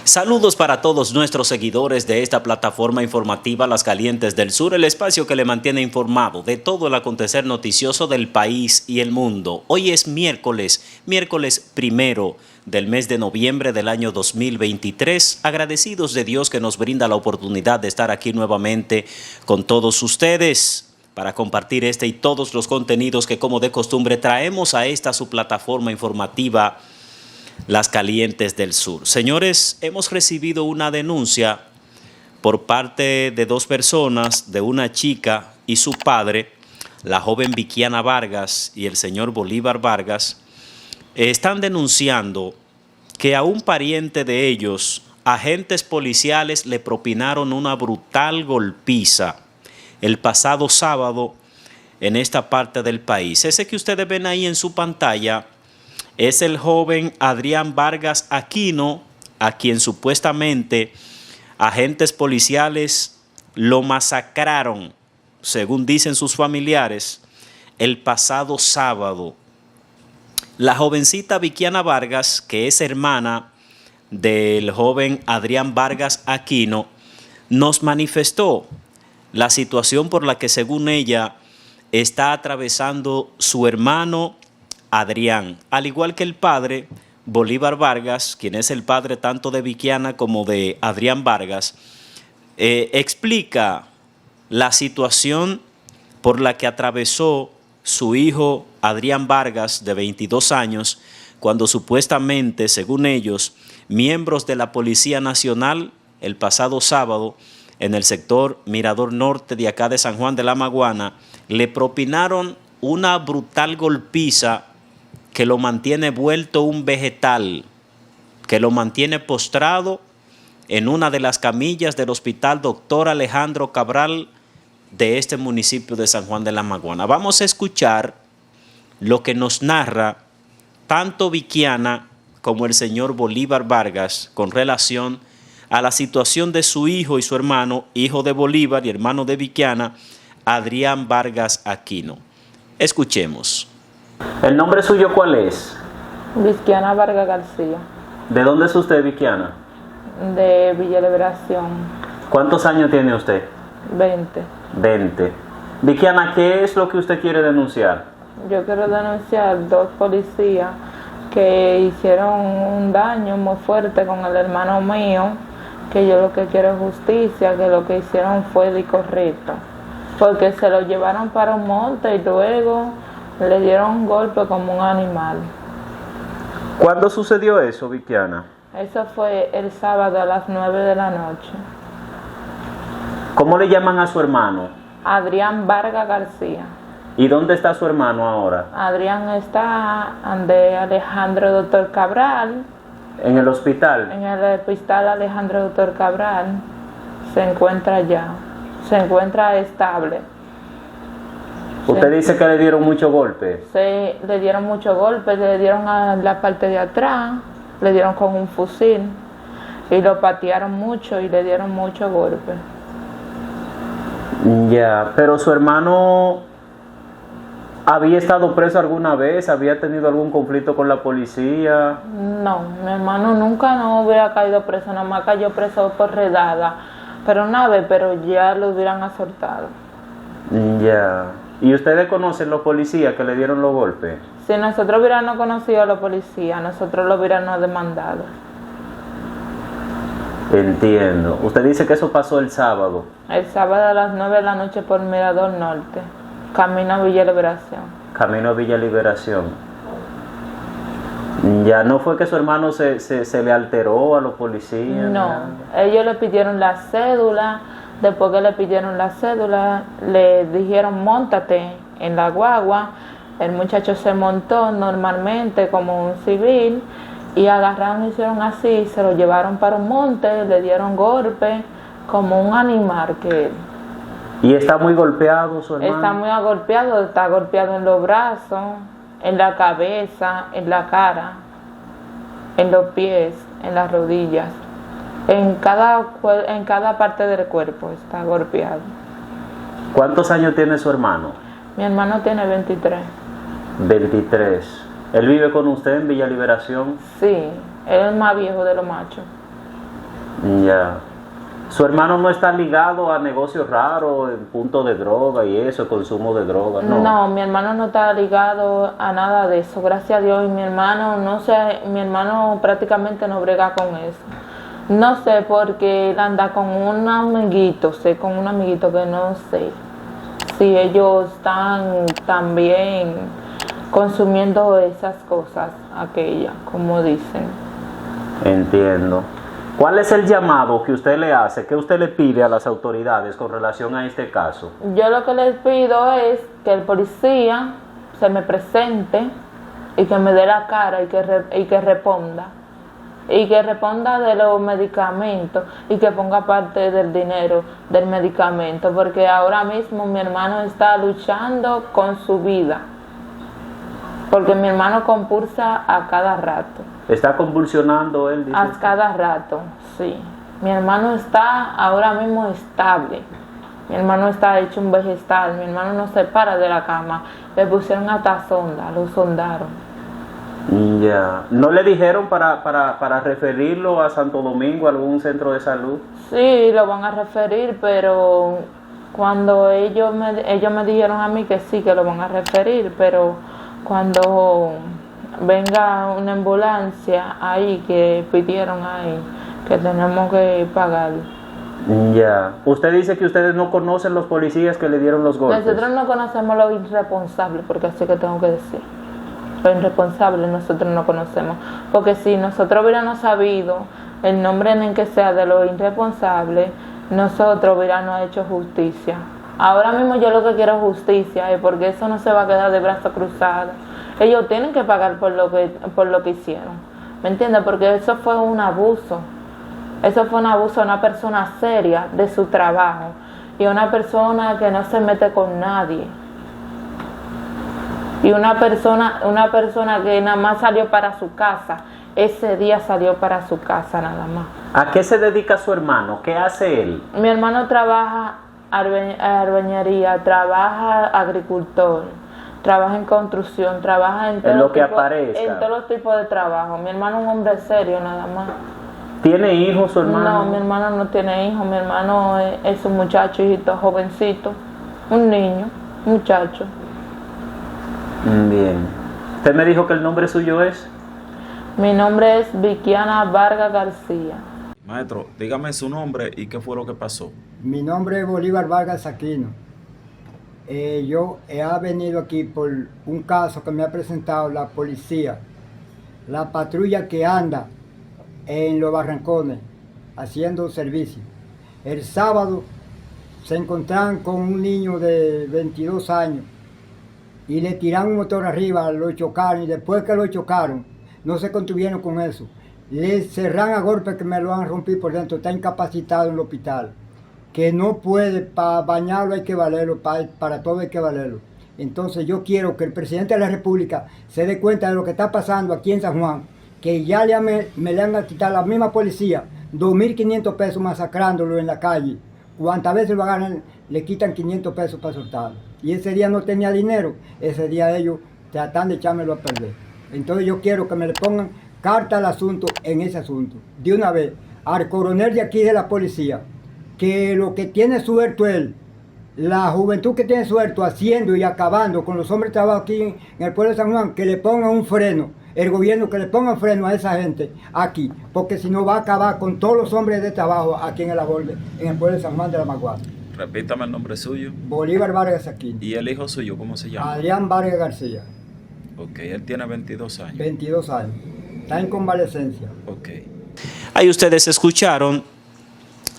Saludos para todos nuestros seguidores de esta plataforma informativa Las Calientes del Sur, el espacio que le mantiene informado de todo el acontecer noticioso del país y el mundo. Hoy es miércoles 1 del mes de noviembre del año 2023. Agradecidos de Dios que nos brinda la oportunidad de estar aquí nuevamente con todos ustedes para compartir este y todos los contenidos que, como de costumbre, traemos a esta su plataforma informativa Las Calientes del Sur. Señores, hemos recibido una denuncia por parte de dos personas, de una chica y su padre, la joven Vikiana Vargas y el señor Bolívar Vargas. Están denunciando que a un pariente de ellos, agentes policiales le propinaron una brutal golpiza el pasado sábado en esta parte del país. Ese que ustedes ven ahí en su pantalla es el joven Adrián Vargas Aquino, a quien supuestamente agentes policiales lo masacraron, según dicen sus familiares, el pasado sábado. La jovencita Vikiana Vargas, que es hermana del joven Adrián Vargas Aquino, nos manifestó la situación por la que, según ella, está atravesando su hermano Adrián, al igual que el padre Bolívar Vargas, quien es el padre tanto de Vikiana como de Adrián Vargas. Explica la situación por la que atravesó su hijo Adrián Vargas, de 22 años, cuando supuestamente, según ellos, miembros de la Policía Nacional, el pasado sábado, en el sector Mirador Norte de acá de San Juan de la Maguana, le propinaron una brutal golpiza que lo mantiene vuelto un vegetal, que lo mantiene postrado en una de las camillas del Hospital Dr. Alejandro Cabral de este municipio de San Juan de la Maguana. Vamos a escuchar lo que nos narra tanto Vikiana como el señor Bolívar Vargas con relación a la situación de su hijo y su hermano, hijo de Bolívar y hermano de Vikiana, Adrián Vargas Aquino. Escuchemos. ¿El nombre suyo cuál es? Vikiana Vargas García. ¿De dónde es usted, Vikiana? De Villa Liberación. ¿Cuántos años tiene usted? 20. 20. Vikiana, ¿qué es lo que usted quiere denunciar? Yo quiero denunciar dos policías que hicieron un daño muy fuerte con el hermano mío, que yo lo que quiero es justicia, que lo que hicieron fue incorrecto, porque se lo llevaron para un monte y luego le dieron un golpe como un animal. ¿Cuándo sucedió eso, Vikiana? Eso fue el sábado a las 9 de la noche. ¿Cómo le llaman a su hermano? Adrián Vargas García. ¿Y dónde está su hermano ahora? Adrián está de Alejandro Doctor Cabral. ¿En el hospital? En el hospital Alejandro Doctor Cabral. Se encuentra allá. Se encuentra estable. ¿Usted dice que le dieron muchos golpes? Sí, le dieron muchos golpes, le dieron a la parte de atrás, le dieron con un fusil y lo patearon mucho y le dieron muchos golpes. Ya, pero su hermano había estado preso alguna vez, había tenido algún conflicto con la policía. No, mi hermano nunca no hubiera caído preso, nada más cayó preso por redada, pero una vez, pero ya lo hubieran asaltado. Ya. ¿Y ustedes conocen los policías que le dieron los golpes? Si nosotros hubiéramos conocido a los policías, nosotros lo hubiéramos demandado. Entiendo. Usted dice que eso pasó el sábado. El sábado a las 9 de la noche por Mirador Norte, camino a Villa Liberación. Camino a Villa Liberación. Ya, ¿no fue que su hermano se le alteró a los policías? No, ellos le pidieron la cédula. Después que le pidieron la cédula, le dijeron móntate en la guagua. El muchacho se montó normalmente como un civil y agarraron y hicieron así, se lo llevaron para un monte, le dieron golpe como un animal que él. ¿Y está muy golpeado su hermano? Está golpeado en los brazos, en la cabeza, en la cara, en los pies, en las rodillas. En cada parte del cuerpo está golpeado. ¿Cuántos años tiene su hermano? Mi hermano tiene 23. 23. ¿Él vive con usted en Villa Liberación? Sí, él es el más viejo de los machos. Ya. ¿Su hermano no está ligado a negocios raros, en punto de droga y eso, consumo de droga? No, mi hermano no está ligado a nada de eso, gracias a Dios. Y mi hermano, no sé, mi hermano prácticamente no brega con eso. No sé, porque él anda con un amiguito, con un amiguito que no sé si ellos están también consumiendo esas cosas, aquellas, como dicen. Entiendo. ¿Cuál es el llamado que usted le hace, que usted le pide a las autoridades con relación a este caso? Yo lo que les pido es que el policía se me presente y que me dé la cara y que responda. Y que responda de los medicamentos y que ponga parte del dinero del medicamento, porque ahora mismo mi hermano está luchando con su vida, porque mi hermano compulsa a cada rato. ¿Está convulsionando él? A cada rato, sí. Mi hermano está ahora mismo estable. Mi hermano está hecho un vegetal. Mi hermano no se para de la cama. Le pusieron hasta sonda, lo sondaron. Ya. ¿No le dijeron para referirlo a Santo Domingo, a algún centro de salud? Sí, lo van a referir, pero cuando ellos me dijeron a mí que sí, que lo van a referir, pero cuando venga una ambulancia ahí, que pidieron ahí, que tenemos que pagar. Ya. Usted dice que ustedes no conocen los policías que le dieron los golpes. Nosotros no conocemos los irresponsables, porque así que tengo que decir. Los irresponsables nosotros no conocemos, porque si nosotros hubiéramos sabido el nombre en el que sea de los irresponsables, nosotros hubiéramos hecho justicia. Ahora mismo yo lo que quiero es justicia, porque eso no se va a quedar de brazos cruzados. Ellos tienen que pagar por lo que hicieron, ¿me entiendes? Porque eso fue un abuso. Eso fue un abuso a una persona seria de su trabajo y una persona que no se mete con nadie. Y una persona que nada más salió para su casa, ese día salió para su casa nada más. ¿A qué se dedica su hermano? ¿Qué hace él? Mi hermano trabaja albañería, trabaja agricultor, trabaja en construcción, trabaja en lo que aparezca. En todos los tipos de trabajo. Mi hermano es un hombre serio nada más. ¿Tiene hijos su hermano? No, mi hermano no tiene hijos. Mi hermano es un muchacho, hijito, jovencito, un niño, muchacho. Bien. ¿Usted me dijo que el nombre suyo es? Mi nombre es Vikiana Vargas García. Maestro, dígame su nombre y qué fue lo que pasó. Mi nombre es Bolívar Vargas Aquino. Yo he venido aquí por un caso que me ha presentado la policía, la patrulla que anda en Los Barrancones haciendo servicio. El sábado se encontraron con un niño de 22 años y le tiraron un motor arriba, lo chocaron, y después que lo chocaron, no se contuvieron con eso. Le cerraron a golpes que me lo han rompido por dentro, está incapacitado en el hospital, que no puede, para bañarlo hay que valerlo, para todo hay que valerlo. Entonces yo quiero que el presidente de la República se dé cuenta de lo que está pasando aquí en San Juan, que ya me le han a quitar la misma policía 2.500 pesos masacrándolo en la calle. Cuantas veces lo agarran, le quitan 500 pesos para soltarlo. Y ese día no tenía dinero, ese día ellos tratan de echármelo a perder. Entonces yo quiero que me le pongan carta al asunto en ese asunto. De una vez, al coronel de aquí de la policía, que lo que tiene suelto él, la juventud que tiene suelto haciendo y acabando con los hombres de trabajo aquí en el pueblo de San Juan, que le pongan un freno, el gobierno que le ponga un freno a esa gente aquí, porque si no va a acabar con todos los hombres de trabajo aquí en el aborde, en el pueblo de San Juan de la Maguada. Repítame el nombre suyo. Bolívar Vargas Aquino. ¿Y el hijo suyo cómo se llama? Adrián Vargas García. Ok, él tiene 22 años. 22 años. Está en convalecencia. Ok. Ahí ustedes escucharon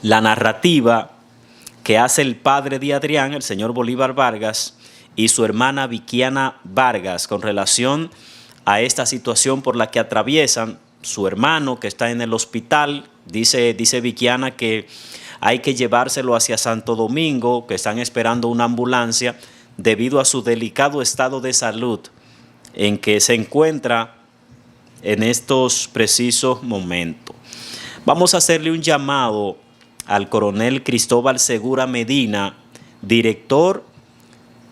la narrativa que hace el padre de Adrián, el señor Bolívar Vargas, y su hermana Vikiana Vargas con relación a esta situación por la que atraviesan. Su hermano, que está en el hospital, dice Vikiana que hay que llevárselo hacia Santo Domingo, que están esperando una ambulancia debido a su delicado estado de salud en que se encuentra en estos precisos momentos. Vamos a hacerle un llamado al coronel Cristóbal Segura Medina, director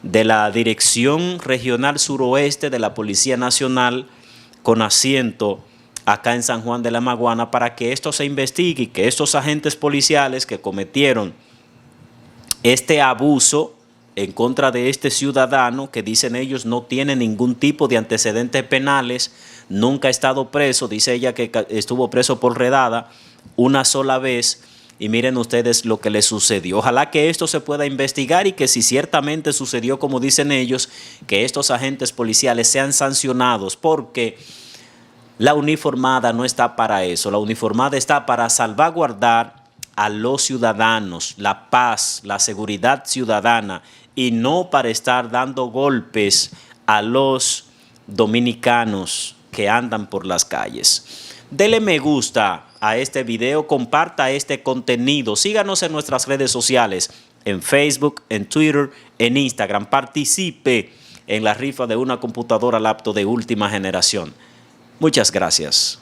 de la Dirección Regional Suroeste de la Policía Nacional, con asiento acá en San Juan de la Maguana para que esto se investigue y que estos agentes policiales que cometieron este abuso en contra de este ciudadano, que dicen ellos no tiene ningún tipo de antecedentes penales, nunca ha estado preso, dice ella que estuvo preso por redada una sola vez, y miren ustedes lo que le sucedió. Ojalá que esto se pueda investigar y que si ciertamente sucedió como dicen ellos, que estos agentes policiales sean sancionados, porque la uniformada no está para eso. La uniformada está para salvaguardar a los ciudadanos, la paz, la seguridad ciudadana, y no para estar dando golpes a los dominicanos que andan por las calles. Dele me gusta a este video, comparta este contenido, síganos en nuestras redes sociales, en Facebook, en Twitter, en Instagram. Participe en la rifa de una computadora laptop de última generación. Muchas gracias.